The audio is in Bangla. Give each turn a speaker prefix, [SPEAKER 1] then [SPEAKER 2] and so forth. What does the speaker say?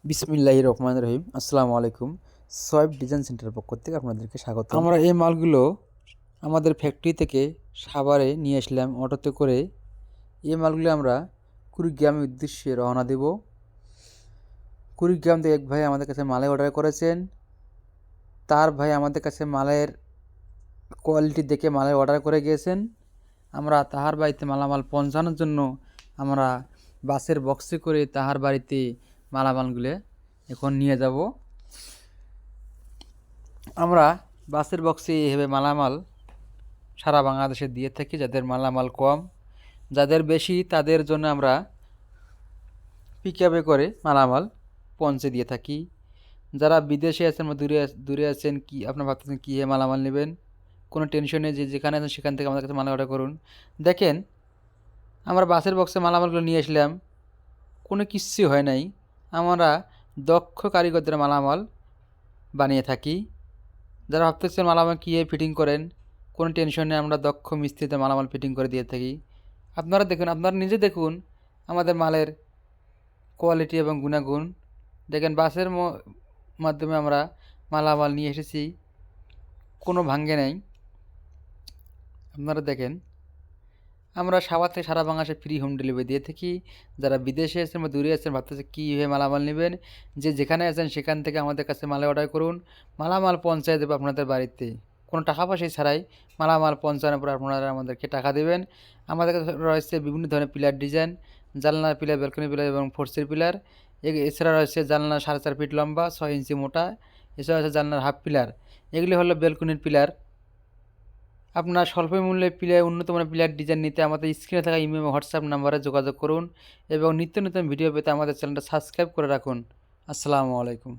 [SPEAKER 1] বিসমিল্লাহির রহমানির রহিম। আসসালামু আলাইকুম। সোয়েব ডিজাইন সেন্টারের পক্ষ থেকে আপনাদেরকে স্বাগত। আমরা এই মালগুলো আমাদের ফ্যাক্টরি থেকে সাভারে নিয়ে আসলাম অটোতে করে। এই মালগুলো আমরা কুড়িগ্রামের উদ্দেশ্যে রওনা দেব। কুড়িগ্রাম থেকে এক ভাই আমাদের কাছে মালের অর্ডার করেছেন। তার ভাই আমাদের কাছে মালের কোয়ালিটি দেখে মালের অর্ডার করে গিয়েছেন। আমরা তাহার বাড়িতে মালামাল পৌঁছানোর জন্য আমরা বাসের বক্সে করে তাহার বাড়িতে মালামালগুলো এখন নিয়ে যাব। আমরা বাসের বক্সে এভাবে মালামাল সারা বাংলাদেশে দিয়ে থাকি। যাদের মালামাল কম, যাদের বেশি, তাদের জন্য আমরা পিকআপে করে মালামাল পৌঁছে দিয়ে থাকি। যারা বিদেশে আছেন বা দূরে দূরে আছেন, কি আপনারা ভাবতেছেন কী মালামাল নেবেন, কোনো টেনশন নেই, যে যেখানে আছেন সেখান থেকে আমাদের কাছে মাল অর্ডার করুন। দেখেন, আমরা বাসের বক্সে মালামালগুলো নিয়ে আসলাম, কোনো কিচ্ছু হয় নাই। আমরা দক্ষ কারিগরদের মালামাল বানিয়ে থাকি। যারা ভাবতেছেন মালামাল কীভাবে ফিটিং করেন, কোনো টেনশন নেই, আমরা দক্ষ মিস্ত্রিতে মালামাল ফিটিং করে দিয়ে থাকি। আপনারা দেখুন, আপনারা নিজে দেখুন আমাদের মালের কোয়ালিটি এবং গুণাগুণ। দেখেন, বাসের মাধ্যমে আমরা মালামাল নিয়ে এসেছি, কোনো ভাঙ্গে নেই। আপনারা দেখেন, আমরা সাভার থেকে সারা বাংলাদেশে ফ্রি হোম ডেলিভারি দিয়ে থাকি। যারা বিদেশে আছেন বা দূরে আছেন, ভাবতেছে কীভাবে মালামাল নেবেন, যে যেখানে আছেন সেখান থেকে আমাদের কাছে মাল অর্ডার করুন, মালামাল পৌঁছায় দেবো আপনাদের বাড়িতে। কোনো টাকা পয়সা ছাড়াই মালামাল পৌঁছানোর পর আপনারা আমাদেরকে টাকা দেবেন। আমাদের কাছে রয়েছে বিভিন্ন ধরনের পিলার ডিজাইন, জানলার পিলার, ব্যালকনি পিলার এবং ফোর্সের পিলার। এছাড়া রয়েছে জানলা 4.5 ফিট লম্বা, 6 ইঞ্চি মোটা। এছাড়া রয়েছে জানলার হাফ পিলার। এগুলি হলো ব্যালকনির পিলার। আপনার স্বল্প মূল্যে উন্নত মানের পিলার ডিজাইন নিতে আমাদের স্ক্রিনে থাকা ইমেল এবং হোয়াটসঅ্যাপ নাম্বারে যোগাযোগ করুন এবং নিত্য নতুন ভিডিও পেতে আমাদের চ্যানেলটা সাবস্ক্রাইব করে রাখুন। আসসালামু আলাইকুম।